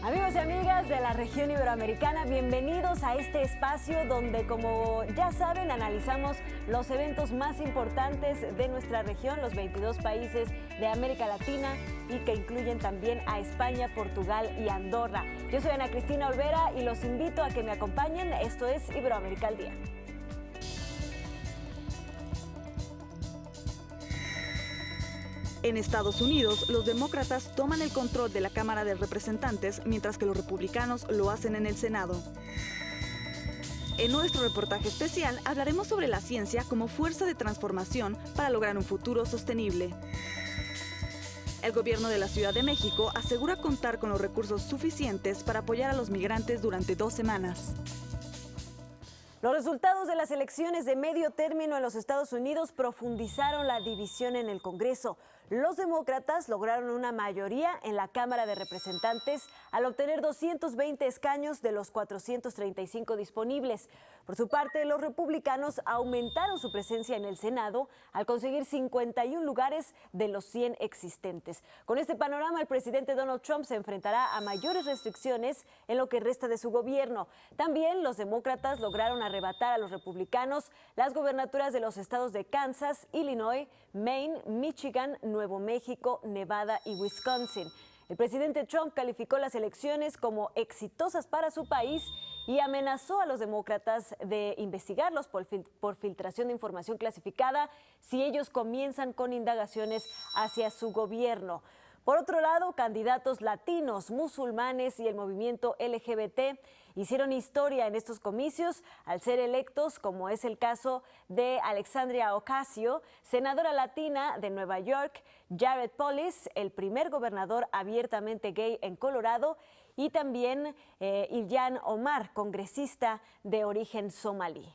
Amigos y amigas de la región iberoamericana, bienvenidos a este espacio donde, como ya saben, analizamos los eventos más importantes de nuestra región, los 22 países de América Latina y que incluyen también a España, Portugal y Andorra. Yo soy Ana Cristina Olvera y los invito a que me acompañen. Esto es Iberoamérica al Día. En Estados Unidos, los demócratas toman el control de la Cámara de Representantes, mientras que los republicanos lo hacen en el Senado. En nuestro reportaje especial hablaremos sobre la ciencia como fuerza de transformación para lograr un futuro sostenible. El gobierno de la Ciudad de México asegura contar con los recursos suficientes para apoyar a los migrantes durante 2 semanas. Los resultados de las elecciones de medio término en los Estados Unidos profundizaron la división en el Congreso. Los demócratas lograron una mayoría en la Cámara de Representantes al obtener 220 escaños de los 435 disponibles. Por su parte, los republicanos aumentaron su presencia en el Senado al conseguir 51 lugares de los 100 existentes. Con este panorama, el presidente Donald Trump se enfrentará a mayores restricciones en lo que resta de su gobierno. También los demócratas lograron arrebatar a los republicanos las gobernaturas de los estados de Kansas, Illinois, Maine, Michigan, Nuevo México, Nevada y Wisconsin. El presidente Trump calificó las elecciones como exitosas para su país y amenazó a los demócratas de investigarlos por filtración de información clasificada si ellos comienzan con indagaciones hacia su gobierno. Por otro lado, candidatos latinos, musulmanes y el movimiento LGBT hicieron historia en estos comicios al ser electos, como es el caso de Alexandria Ocasio, senadora latina de Nueva York, Jared Polis, el primer gobernador abiertamente gay en Colorado, y también Ilhan Omar, congresista de origen somalí.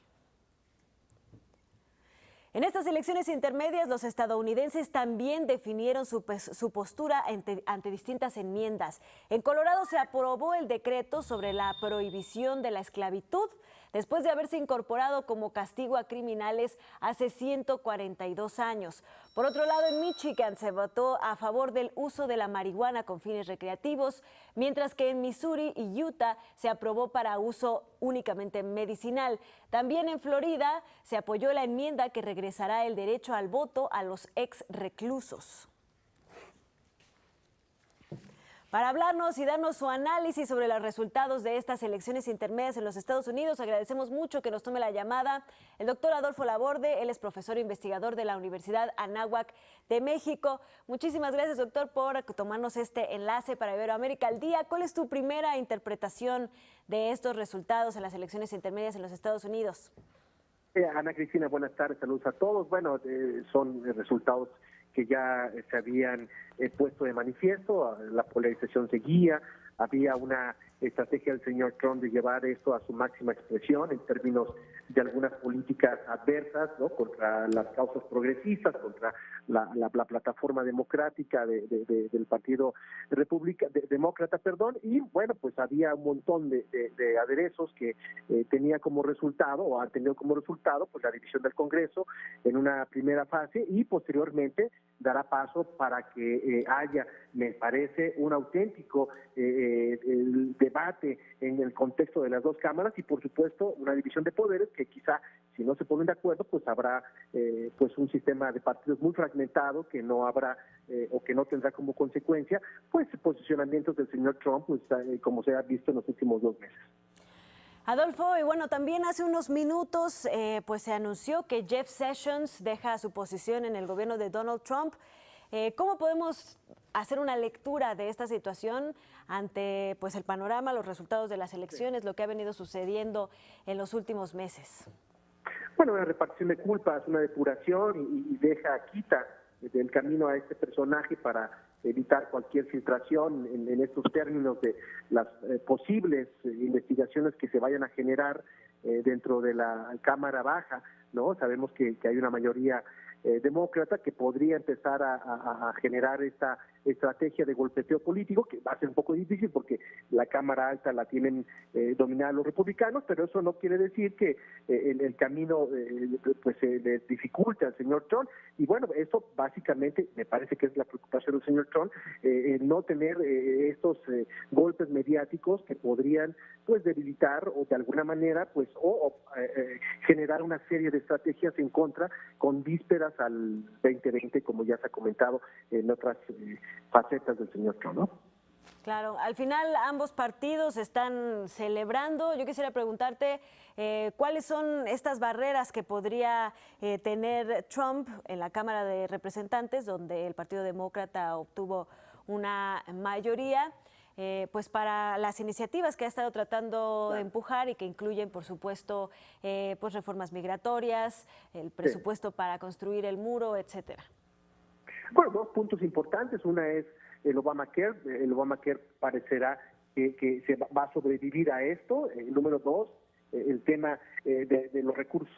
En estas elecciones intermedias, los estadounidenses también definieron su postura ante distintas enmiendas. En Colorado se aprobó el decreto sobre la prohibición de la esclavitud, después de haberse incorporado como castigo a criminales hace 142 años. Por otro lado, en Michigan se votó a favor del uso de la marihuana con fines recreativos, mientras que en Missouri y Utah se aprobó para uso únicamente medicinal. También en Florida se apoyó la enmienda que regresará el derecho al voto a los ex reclusos. Para hablarnos y darnos su análisis sobre los resultados de estas elecciones intermedias en los Estados Unidos, agradecemos mucho que nos tome la llamada el doctor Adolfo Laborde. Él es profesor e investigador de la Universidad Anáhuac de México. Muchísimas gracias, doctor, por tomarnos este enlace para Iberoamérica al Día. ¿Cuál es tu primera interpretación de estos resultados en las elecciones intermedias en los Estados Unidos? Ana Cristina, buenas tardes, saludos a todos. Bueno, son resultados que ya se habían puesto de manifiesto, la polarización seguía, había una estrategia del señor Trump de llevar esto a su máxima expresión en términos de algunas políticas adversas, ¿no?, contra las causas progresistas, contra la plataforma democrática del Partido Demócrata, y bueno, pues había un montón de aderezos que tenía como resultado, o han tenido como resultado, pues la división del Congreso en una primera fase, y posteriormente dará paso para que haya, me parece, un auténtico el debate en el contexto de las dos cámaras y, por supuesto, una división de poderes que quizá, si no se ponen de acuerdo, pues habrá pues un sistema de partidos muy fragmentado que no habrá o que no tendrá como consecuencia pues posicionamientos del señor Trump, pues como se ha visto en los últimos 2 meses. Adolfo, y bueno, también hace unos minutos pues se anunció que Jeff Sessions deja su posición en el gobierno de Donald Trump. ¿Cómo podemos hacer una lectura de esta situación ante pues el panorama, los resultados de las elecciones, lo que ha venido sucediendo en los últimos meses? Bueno, una repartición de culpas, una depuración y quita del camino a este personaje para evitar cualquier filtración en estos términos de las posibles investigaciones que se vayan a generar dentro de la Cámara Baja, ¿no? Sabemos que hay una mayoría demócrata, que podría empezar a generar esta estrategia de golpeteo político, que va a ser un poco difícil porque la Cámara Alta la tienen dominada los republicanos, pero eso no quiere decir que el camino pues le dificulte al señor Trump. Y bueno, eso básicamente me parece que es la preocupación del señor Trump, no tener estos golpes mediáticos que podrían pues debilitar o de alguna manera pues generar una serie de estrategias en contra con vísperas al 2020, como ya se ha comentado en otras facetas del señor Trump, ¿no? Claro, al final ambos partidos están celebrando. Yo quisiera preguntarte cuáles son estas barreras que podría tener Trump en la Cámara de Representantes, donde el Partido Demócrata obtuvo una mayoría, pues para las iniciativas que ha estado tratando de empujar y que incluyen, por supuesto, pues reformas migratorias, el presupuesto para construir el muro, etcétera. Bueno, dos puntos importantes. Una es el Obamacare. El Obamacare parecerá que se va a sobrevivir a esto. Número dos, el tema de los recursos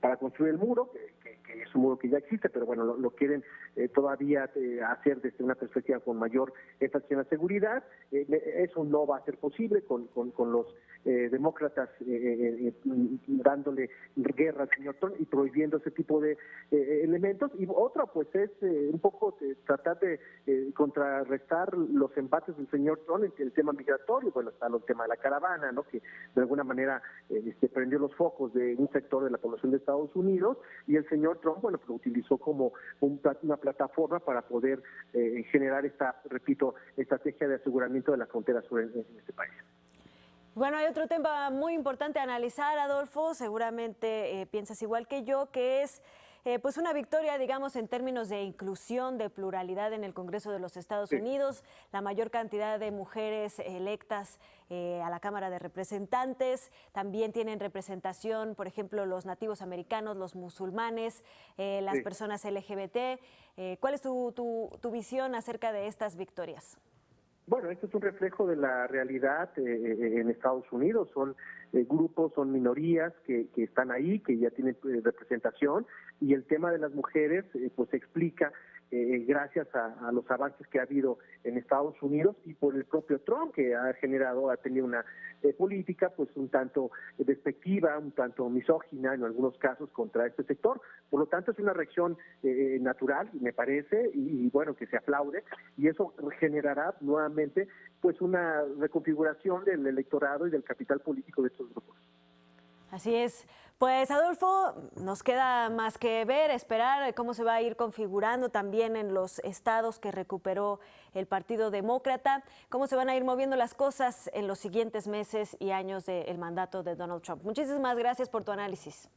para construir el muro, que es un muro que ya existe, pero bueno, lo quieren todavía hacer desde una perspectiva con mayor énfasis en la seguridad. Eso no va a ser posible con los demócratas dándole guerra al señor Trump y prohibiendo ese tipo de elementos. Y otra pues es un poco tratar de contrarrestar los embates del señor Trump en el tema migratorio. Bueno, está el tema de la caravana, ¿no?, que de alguna manera prendió los focos de un sector de la población de Estados Unidos, y el señor Trump, bueno, lo utilizó como una plataforma para poder generar esta, repito, estrategia de aseguramiento de la frontera sur en este país. Bueno, hay otro tema muy importante a analizar, Adolfo, seguramente piensas igual que yo, que es pues una victoria, digamos, en términos de inclusión, de pluralidad en el Congreso de los Estados Unidos, la mayor cantidad de mujeres electas a la Cámara de Representantes. También tienen representación, por ejemplo, los nativos americanos, los musulmanes, las personas LGBT. ¿Cuál es tu visión acerca de estas victorias? Bueno, esto es un reflejo de la realidad en Estados Unidos. Son grupos, son minorías que están ahí, que ya tienen representación, y el tema de las mujeres pues se explica gracias a los avances que ha habido en Estados Unidos y por el propio Trump, que ha tenido una política pues un tanto despectiva, un tanto misógina en algunos casos contra este sector. Por lo tanto, es una reacción natural, me parece, y bueno, que se aplaude, y eso generará nuevamente pues una reconfiguración del electorado y del capital político de estos grupos. Así es. Pues, Adolfo, nos queda más que ver, esperar cómo se va a ir configurando también en los estados que recuperó el Partido Demócrata, cómo se van a ir moviendo las cosas en los siguientes meses y años del mandato de Donald Trump. Muchísimas gracias por tu análisis.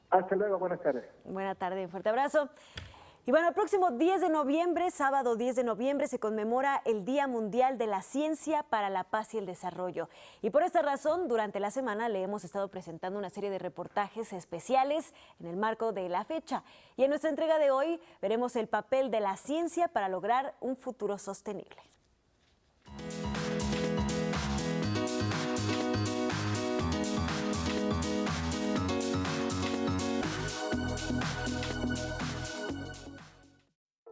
Hasta luego, buenas tardes. Buenas tardes, un fuerte abrazo. Y bueno, el próximo 10 de noviembre, sábado 10 de noviembre, se conmemora el Día Mundial de la Ciencia para la Paz y el Desarrollo. Y por esta razón, durante la semana le hemos estado presentando una serie de reportajes especiales en el marco de la fecha. Y en nuestra entrega de hoy veremos el papel de la ciencia para lograr un futuro sostenible.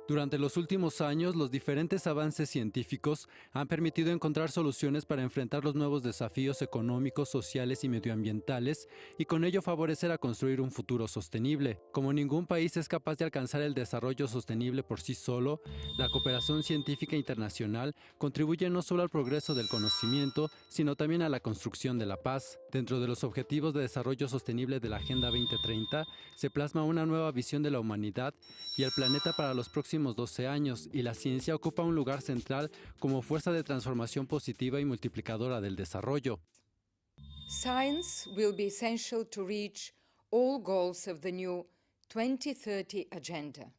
Durante los últimos años, los diferentes avances científicos han permitido encontrar soluciones para enfrentar los nuevos desafíos económicos, sociales y medioambientales, y con ello favorecer a construir un futuro sostenible. Como ningún país es capaz de alcanzar el desarrollo sostenible por sí solo, la cooperación científica internacional contribuye no solo al progreso del conocimiento, sino también a la construcción de la paz. Dentro de los Objetivos de Desarrollo Sostenible de la Agenda 2030, se plasma una nueva visión de la humanidad y el planeta para los próximos 12 años, y la ciencia ocupa un lugar central como fuerza de transformación positiva y multiplicadora del desarrollo. Science will be essential to reach all goals of the new 2030 agenda.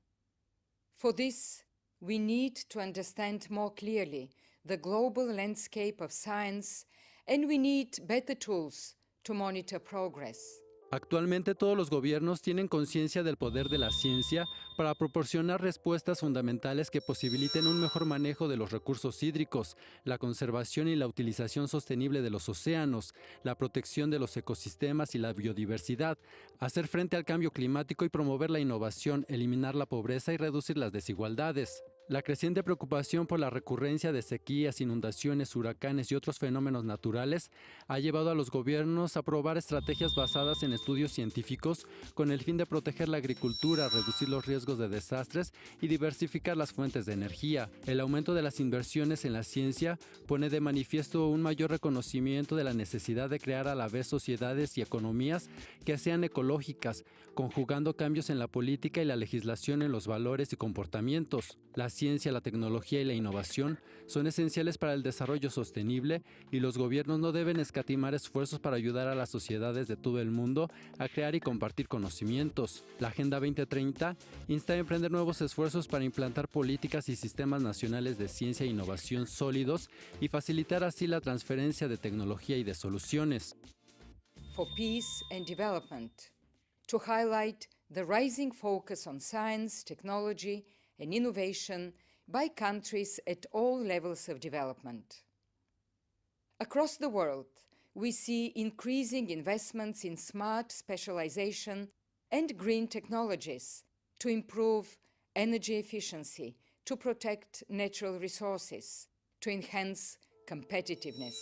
For this, we need to understand more clearly the global landscape of science, and we need better tools to monitor progress. Actualmente todos los gobiernos tienen conciencia del poder de la ciencia para proporcionar respuestas fundamentales que posibiliten un mejor manejo de los recursos hídricos, la conservación y la utilización sostenible de los océanos, la protección de los ecosistemas y la biodiversidad, hacer frente al cambio climático y promover la innovación, eliminar la pobreza y reducir las desigualdades. La creciente preocupación por la recurrencia de sequías, inundaciones, huracanes y otros fenómenos naturales ha llevado a los gobiernos a aprobar estrategias basadas en estudios científicos con el fin de proteger la agricultura, reducir los riesgos de desastres y diversificar las fuentes de energía. El aumento de las inversiones en la ciencia pone de manifiesto un mayor reconocimiento de la necesidad de crear a la vez sociedades y economías que sean ecológicas, conjugando cambios en la política y la legislación en los valores y comportamientos. La ciencia, la tecnología y la innovación son esenciales para el desarrollo sostenible y los gobiernos no deben escatimar esfuerzos para ayudar a las sociedades de todo el mundo a crear y compartir conocimientos. La Agenda 2030 insta a emprender nuevos esfuerzos para implantar políticas y sistemas nacionales de ciencia e innovación sólidos y facilitar así la transferencia de tecnología y de soluciones. For peace and development, to highlight the rising focus on science, technology, and innovation by countries at all levels of development. Across the world, we see increasing investments in smart specialization and green technologies to improve energy efficiency, to protect natural resources, to enhance competitiveness.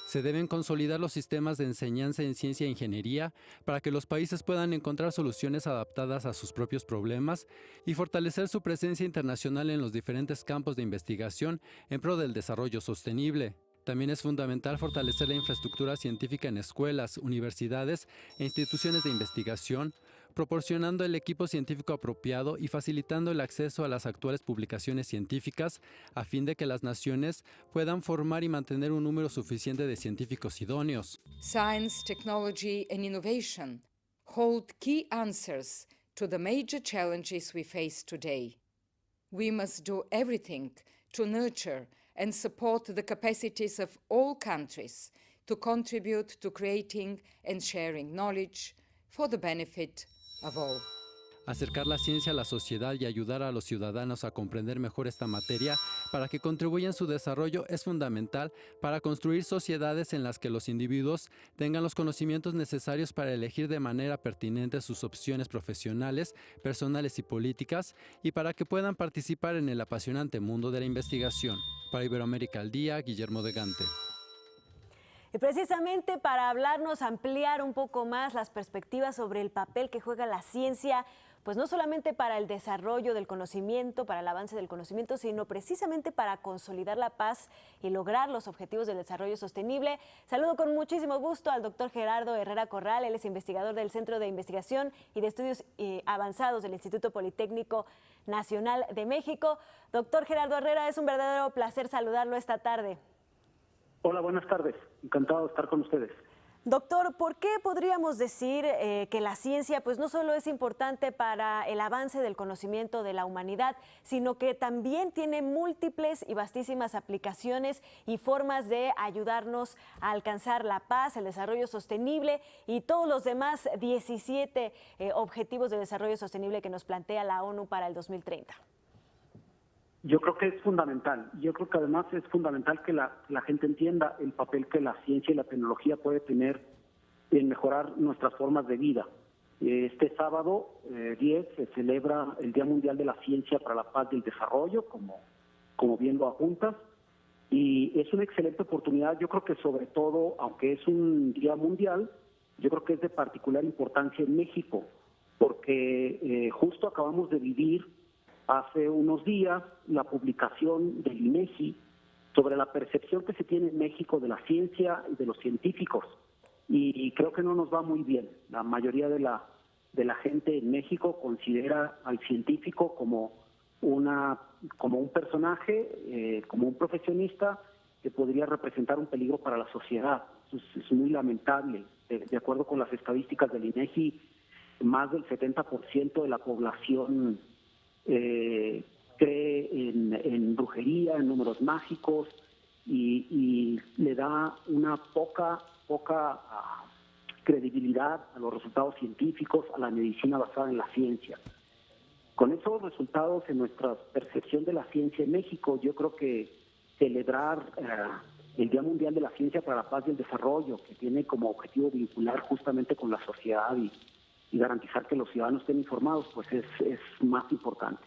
Se deben consolidar los sistemas de enseñanza en ciencia e ingeniería para que los países puedan encontrar soluciones adaptadas a sus propios problemas y fortalecer su presencia internacional en los diferentes campos de investigación en pro del desarrollo sostenible. También es fundamental fortalecer la infraestructura científica en escuelas, universidades e instituciones de investigación, proporcionando el equipo científico apropiado y facilitando el acceso a las actuales publicaciones científicas a fin de que las naciones puedan formar y mantener un número suficiente de científicos idóneos. Science, technology, and innovation hold key answers to the major challenges we face today. We must do everything to nurture and support the capacities of all countries to contribute to creating and sharing knowledge for the benefit of all. Acercar la ciencia a la sociedad y ayudar a los ciudadanos a comprender mejor esta materia para que contribuya en su desarrollo es fundamental para construir sociedades en las que los individuos tengan los conocimientos necesarios para elegir de manera pertinente sus opciones profesionales, personales y políticas y para que puedan participar en el apasionante mundo de la investigación. Para Iberoamérica al Día, Guillermo de Gante. Y precisamente para hablarnos, ampliar un poco más las perspectivas sobre el papel que juega la ciencia, pues no solamente para el desarrollo del conocimiento, para el avance del conocimiento, sino precisamente para consolidar la paz y lograr los objetivos del desarrollo sostenible. Saludo con muchísimo gusto al doctor Gerardo Herrera Corral. Él es investigador del Centro de Investigación y de Estudios Avanzados del Instituto Politécnico Nacional de México. Doctor Gerardo Herrera, es un verdadero placer saludarlo esta tarde. Hola, buenas tardes. Encantado de estar con ustedes. Doctor, ¿por qué podríamos decir que la ciencia pues no solo es importante para el avance del conocimiento de la humanidad, sino que también tiene múltiples y vastísimas aplicaciones y formas de ayudarnos a alcanzar la paz, el desarrollo sostenible y todos los demás 17 objetivos de desarrollo sostenible que nos plantea la ONU para el 2030? Yo creo que es fundamental. Yo creo que además es fundamental que la gente entienda el papel que la ciencia y la tecnología puede tener en mejorar nuestras formas de vida. Este sábado 10 se celebra el Día Mundial de la Ciencia para la Paz y el Desarrollo, como bien lo apuntas, y es una excelente oportunidad. Yo creo que sobre todo, aunque es un día mundial, yo creo que es de particular importancia en México, porque justo acabamos de vivir hace unos días la publicación del INEGI sobre la percepción que se tiene en México de la ciencia y de los científicos, y creo que no nos va muy bien. La mayoría de la gente en México considera al científico como un personaje, como un profesionista que podría representar un peligro para la sociedad. Es muy lamentable. De acuerdo con las estadísticas del INEGI, más del 70% de la población cree en brujería, en números mágicos y le da una poca credibilidad a los resultados científicos, a la medicina basada en la ciencia. Con esos resultados en nuestra percepción de la ciencia en México, yo creo que celebrar el Día Mundial de la Ciencia para la Paz y el Desarrollo, que tiene como objetivo vincular justamente con la sociedad y garantizar que los ciudadanos estén informados, pues es más importante.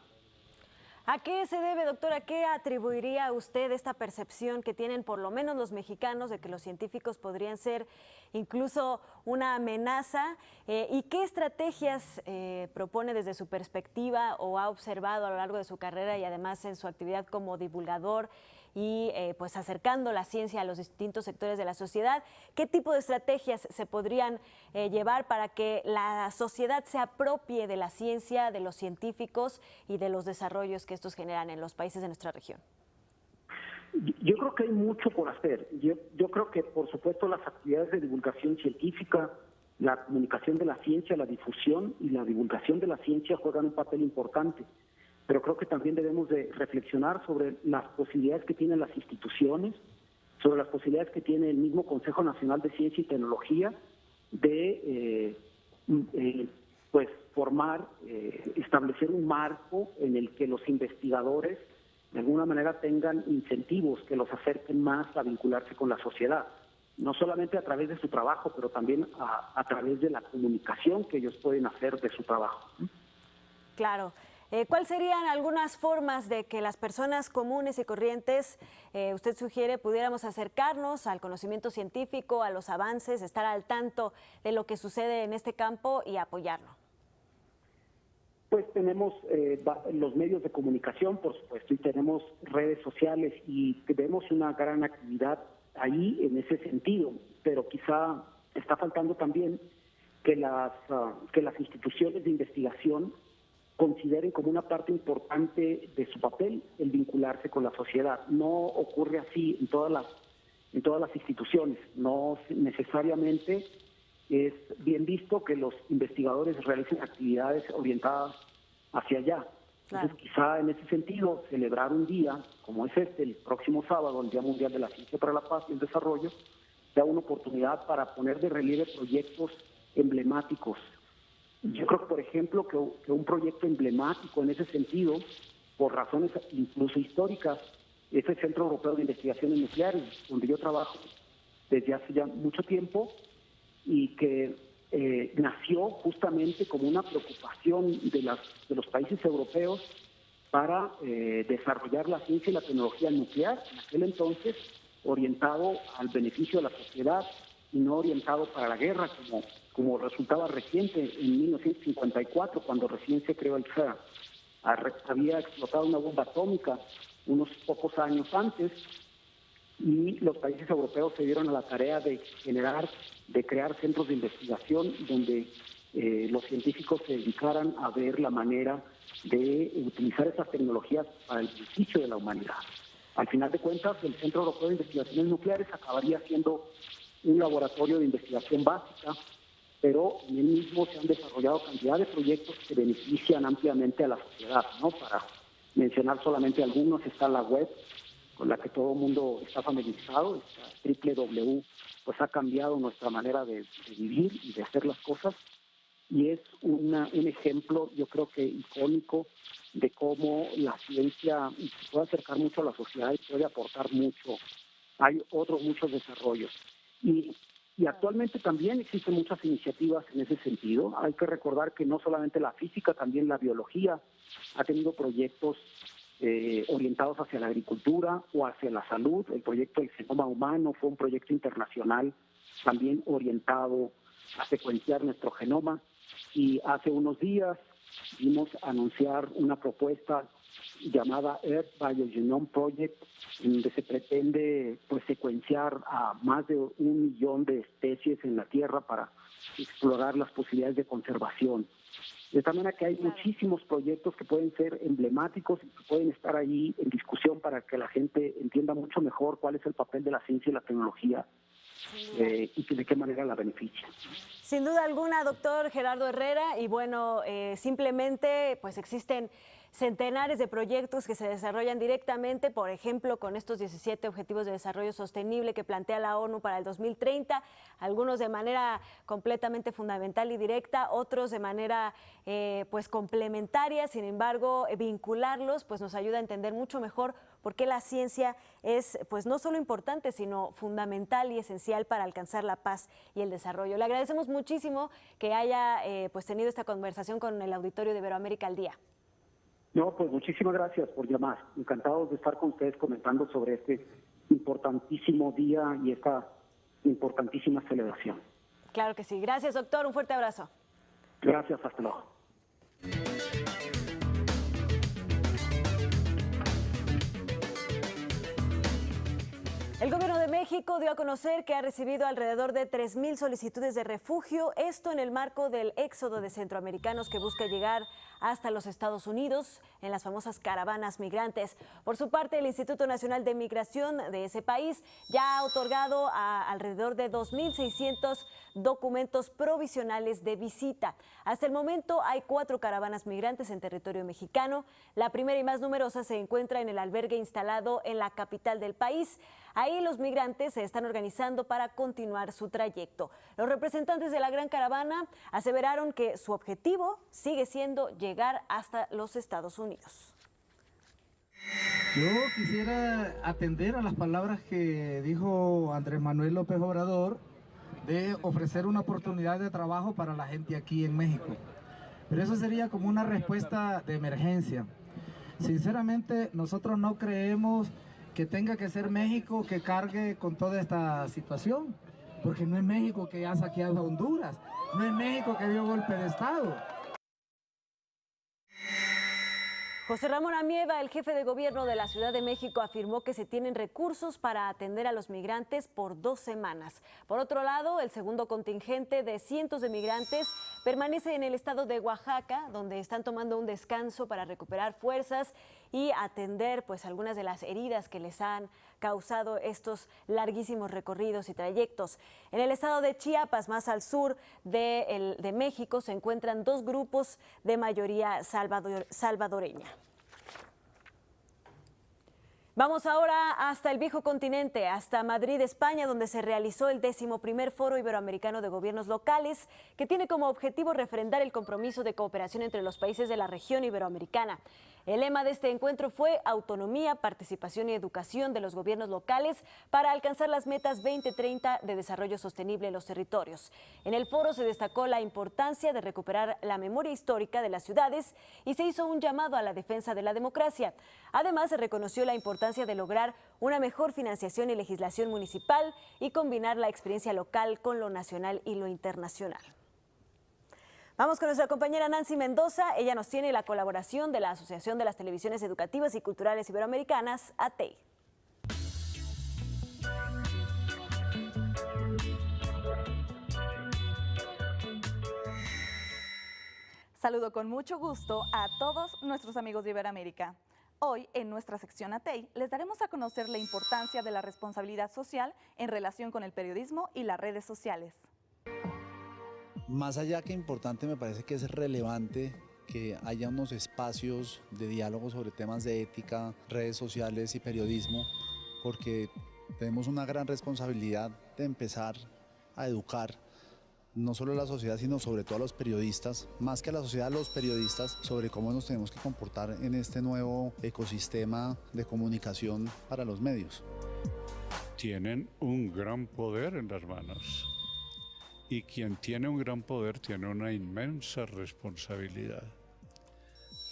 ¿A qué se debe, doctor? ¿A qué atribuiría usted esta percepción que tienen por lo menos los mexicanos de que los científicos podrían ser incluso una amenaza? ¿Y qué estrategias propone desde su perspectiva o ha observado a lo largo de su carrera y además en su actividad como divulgador y pues acercando la ciencia a los distintos sectores de la sociedad? ¿Qué tipo de estrategias se podrían llevar para que la sociedad se apropie de la ciencia, de los científicos y de los desarrollos que estos generan en los países de nuestra región? Yo creo que hay mucho por hacer. Yo creo que, por supuesto, las actividades de divulgación científica, la comunicación de la ciencia, la difusión y la divulgación de la ciencia juegan un papel importante. Pero creo que también debemos de reflexionar sobre las posibilidades que tienen las instituciones, sobre las posibilidades que tiene el mismo Consejo Nacional de Ciencia y Tecnología de pues formar, establecer un marco en el que los investigadores de alguna manera tengan incentivos que los acerquen más a vincularse con la sociedad, no solamente a través de su trabajo, pero también a través de la comunicación que ellos pueden hacer de su trabajo. Claro. ¿Cuáles serían algunas formas de que las personas comunes y corrientes, usted sugiere, pudiéramos acercarnos al conocimiento científico, a los avances, estar al tanto de lo que sucede en este campo y apoyarlo? Pues tenemos los medios de comunicación, por supuesto, y tenemos redes sociales y vemos una gran actividad ahí en ese sentido, pero quizá está faltando también que las instituciones de investigación consideren como una parte importante de su papel el vincularse con la sociedad. No ocurre así en todas las instituciones. No necesariamente es bien visto que los investigadores realicen actividades orientadas hacia allá. Entonces, quizá en ese sentido, celebrar un día como es el próximo sábado, el Día Mundial de la Ciencia para la Paz y el Desarrollo, sea una oportunidad para poner de relieve proyectos emblemáticos. Yo creo, por ejemplo, que un proyecto emblemático en ese sentido, por razones incluso históricas, es el Centro Europeo de Investigaciones Nucleares, donde yo trabajo desde hace ya mucho tiempo y que nació justamente como una preocupación de los países europeos para desarrollar la ciencia y la tecnología nuclear, en aquel entonces orientado al beneficio de la sociedad y no orientado para la guerra, como resultaba reciente en 1954, cuando recién se creó el CERN. Había explotado una bomba atómica unos pocos años antes y los países europeos se dieron a la tarea de crear centros de investigación donde los científicos se dedicaran a ver la manera de utilizar esas tecnologías para el beneficio de la humanidad. Al final de cuentas, el Centro Europeo de Investigaciones Nucleares acabaría siendo un laboratorio de investigación básica, pero en él mismo se han desarrollado cantidad de proyectos que benefician ampliamente a la sociedad, ¿no? Para mencionar solamente algunos, está la web, con la que todo el mundo está familiarizado, www, pues ha cambiado nuestra manera de vivir y de hacer las cosas, y es un ejemplo, yo creo que icónico, de cómo la ciencia se puede acercar mucho a la sociedad y puede aportar mucho. Hay otros muchos desarrollos. Y actualmente también existen muchas iniciativas en ese sentido. Hay que recordar que no solamente la física, también la biología ha tenido proyectos orientados hacia la agricultura o hacia la salud. El proyecto del genoma humano fue un proyecto internacional también orientado a secuenciar nuestro genoma. Y hace unos días vimos anunciar una propuesta llamada Earth Biogenome Project, en donde se pretende pues secuenciar a más de 1 millón de especies en la Tierra para explorar las posibilidades de conservación. De tal manera que hay muchísimos proyectos que pueden ser emblemáticos y que pueden estar ahí en discusión para que la gente entienda mucho mejor cuál es el papel de la ciencia y la tecnología y de qué manera la beneficia. Sin duda alguna, doctor Gerardo Herrera, y bueno, simplemente pues existen centenares de proyectos que se desarrollan directamente, por ejemplo, con estos 17 Objetivos de Desarrollo Sostenible que plantea la ONU para el 2030, algunos de manera completamente fundamental y directa, otros de manera pues complementaria. Sin embargo, vincularlos pues nos ayuda a entender mucho mejor por qué la ciencia es pues no solo importante, sino fundamental y esencial para alcanzar la paz y el desarrollo. Le agradecemos muchísimo que haya pues tenido esta conversación con el auditorio de Iberoamérica al Día. No, pues muchísimas gracias por llamar. Encantados de estar con ustedes comentando sobre este importantísimo día y esta importantísima celebración. Claro que sí. Gracias, doctor. Un fuerte abrazo. Gracias. Hasta luego. El Gobierno de México dio a conocer que ha recibido alrededor de 3,000 solicitudes de refugio, esto en el marco del éxodo de centroamericanos que busca llegar hasta los Estados Unidos en las famosas caravanas migrantes. Por su parte, el Instituto Nacional de Migración de ese país ya ha otorgado a alrededor de 2,600 documentos provisionales de visita. Hasta el momento hay 4 caravanas migrantes en territorio mexicano. La primera y más numerosa se encuentra en el albergue instalado en la capital del país. Ahí los migrantes se están organizando para continuar su trayecto. Los representantes de la Gran Caravana aseveraron que su objetivo sigue siendo llegar hasta los Estados Unidos. Yo quisiera atender a las palabras que dijo Andrés Manuel López Obrador de ofrecer una oportunidad de trabajo para la gente aquí en México. Pero eso sería como una respuesta de emergencia. Sinceramente, nosotros no creemos que tenga que ser México que cargue con toda esta situación, porque no es México que ha saqueado a Honduras, no es México que dio golpe de Estado. José Ramón Amieva, el jefe de gobierno de la Ciudad de México, afirmó que se tienen recursos para atender a los migrantes por 2 semanas. Por otro lado, el segundo contingente de cientos de migrantes permanece en el estado de Oaxaca, donde están tomando un descanso para recuperar fuerzas y atender pues algunas de las heridas que les han causado estos larguísimos recorridos y trayectos. En el estado de Chiapas, más al sur de México, se encuentran 2 grupos de mayoría salvadoreña. Vamos ahora hasta el viejo continente, hasta Madrid, España, donde se realizó el 11º Foro Iberoamericano de Gobiernos Locales, que tiene como objetivo refrendar el compromiso de cooperación entre los países de la región iberoamericana. El lema de este encuentro fue autonomía, participación y educación de los gobiernos locales para alcanzar las metas 2030 de desarrollo sostenible en los territorios. En el foro se destacó la importancia de recuperar la memoria histórica de las ciudades y se hizo un llamado a la defensa de la democracia. Además, se reconoció la importancia de lograr una mejor financiación y legislación municipal y combinar la experiencia local con lo nacional y lo internacional. Vamos con nuestra compañera Nancy Mendoza. Ella nos tiene la colaboración de la Asociación de las Televisiones Educativas y Culturales Iberoamericanas, ATEI. Saludo con mucho gusto a todos nuestros amigos de Iberoamérica. Hoy, en nuestra sección ATEI, les daremos a conocer la importancia de la responsabilidad social en relación con el periodismo y las redes sociales. Más allá que importante, me parece que es relevante que haya unos espacios de diálogo sobre temas de ética, redes sociales y periodismo, porque tenemos una gran responsabilidad de empezar a educar no solo a la sociedad, sino sobre todo a los periodistas, más que a la sociedad, a los periodistas, sobre cómo nos tenemos que comportar en este nuevo ecosistema de comunicación para los medios. Tienen un gran poder en las manos. Y quien tiene un gran poder tiene una inmensa responsabilidad.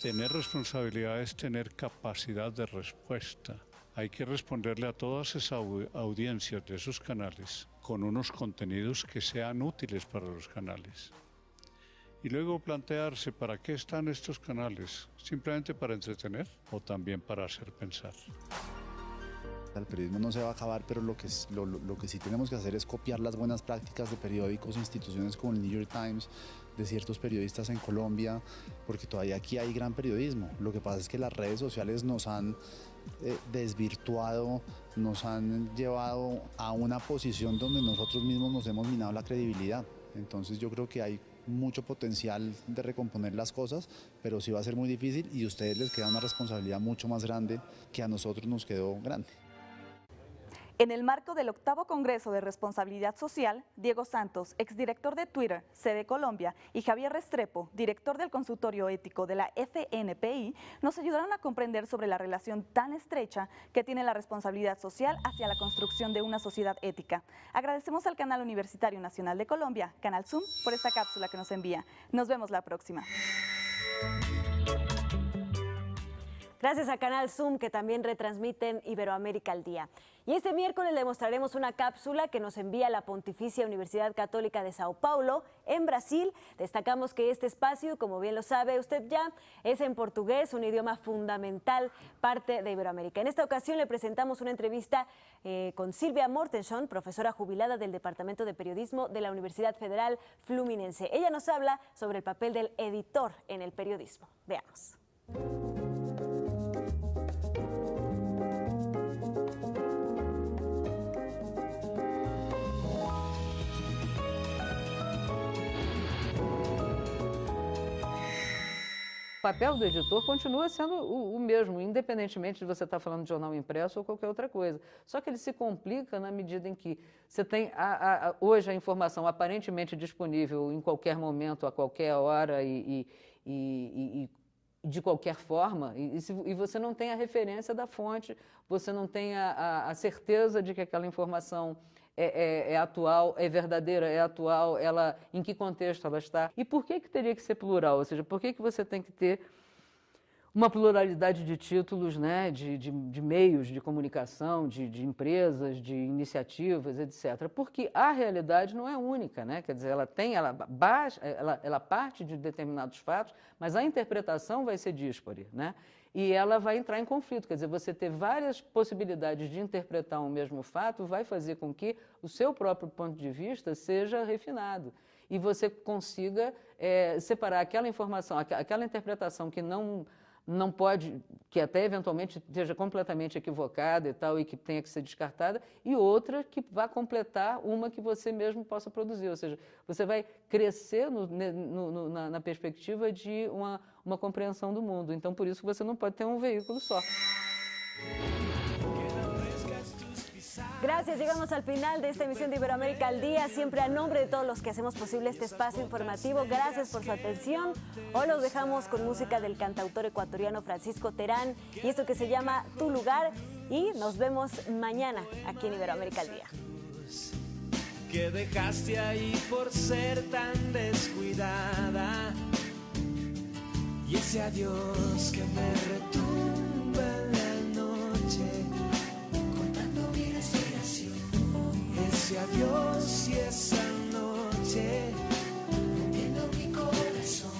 Tener responsabilidad es tener capacidad de respuesta. Hay que responderle a todas esas audiencias de esos canales con unos contenidos que sean útiles para los canales. Y luego plantearse para qué están estos canales, simplemente para entretener o también para hacer pensar. El periodismo no se va a acabar, pero lo que sí tenemos que hacer es copiar las buenas prácticas de periódicos, instituciones como el New York Times, de ciertos periodistas en Colombia, porque todavía aquí hay gran periodismo. Lo que pasa es que las redes sociales nos han desvirtuado, nos han llevado a una posición donde nosotros mismos nos hemos minado la credibilidad. Entonces yo creo que hay mucho potencial de recomponer las cosas, pero sí va a ser muy difícil y a ustedes les queda una responsabilidad mucho más grande que a nosotros nos quedó grande. En el marco del 8º Congreso de Responsabilidad Social, Diego Santos, exdirector de Twitter, sede Colombia, y Javier Restrepo, director del consultorio ético de la FNPI, nos ayudaron a comprender sobre la relación tan estrecha que tiene la responsabilidad social hacia la construcción de una sociedad ética. Agradecemos al Canal Universitario Nacional de Colombia, Canal Zoom, por esta cápsula que nos envía. Nos vemos la próxima. Gracias a Canal Zoom, que también retransmiten Iberoamérica al Día. Y este miércoles le mostraremos una cápsula que nos envía la Pontificia Universidad Católica de Sao Paulo, en Brasil. Destacamos que este espacio, como bien lo sabe usted ya, es en portugués, un idioma fundamental, parte de Iberoamérica. En esta ocasión le presentamos una entrevista con Silvia Mortenson, profesora jubilada del Departamento de Periodismo de la Universidad Federal Fluminense. Ella nos habla sobre el papel del editor en el periodismo. Veamos. O papel do editor continua sendo o mesmo, independentemente de você estar falando de jornal impresso ou qualquer outra coisa. Só que ele se complica na medida em que você tem hoje a informação aparentemente disponível em qualquer momento, a qualquer hora e de qualquer forma, e você não tem a referência da fonte, você não tem a certeza de que aquela informação é atual, é verdadeira, é atual, em que contexto ela está. E por que teria que ser plural? Ou seja, por que você tem que ter uma pluralidade de títulos, né, de meios de comunicação, de empresas, de iniciativas, etc. Porque a realidade não é única, né? Quer dizer, ela parte de determinados fatos, mas a interpretação vai ser díspare, né? E ela vai entrar em conflito, quer dizer, você ter várias possibilidades de interpretar um mesmo fato vai fazer com que o seu próprio ponto de vista seja refinado e você consiga separar aquela informação, aquela interpretação que não pode, que até eventualmente esteja completamente equivocada e tal, e que tenha que ser descartada, e outra que vá completar uma que você mesmo possa produzir. Ou seja, você vai crescer na perspectiva de uma compreensão do mundo. Então, por isso, você não pode ter um veículo só. Gracias, llegamos al final de esta emisión de Iberoamérica al Día, siempre a nombre de todos los que hacemos posible este espacio informativo. Gracias por su atención. Hoy los dejamos con música del cantautor ecuatoriano Francisco Terán y esto que se llama Tu Lugar, y nos vemos mañana aquí en Iberoamérica al Día. Que dejaste ahí por ser tan descuidada, y ese adiós que me retumba en la noche, contando mi respiración. Ese adiós y esa noche, rompiendo mi corazón.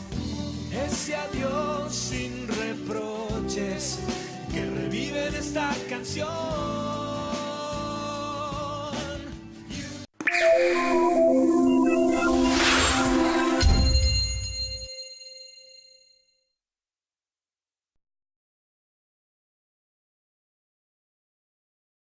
Ese adiós sin reproches que revive en esta canción.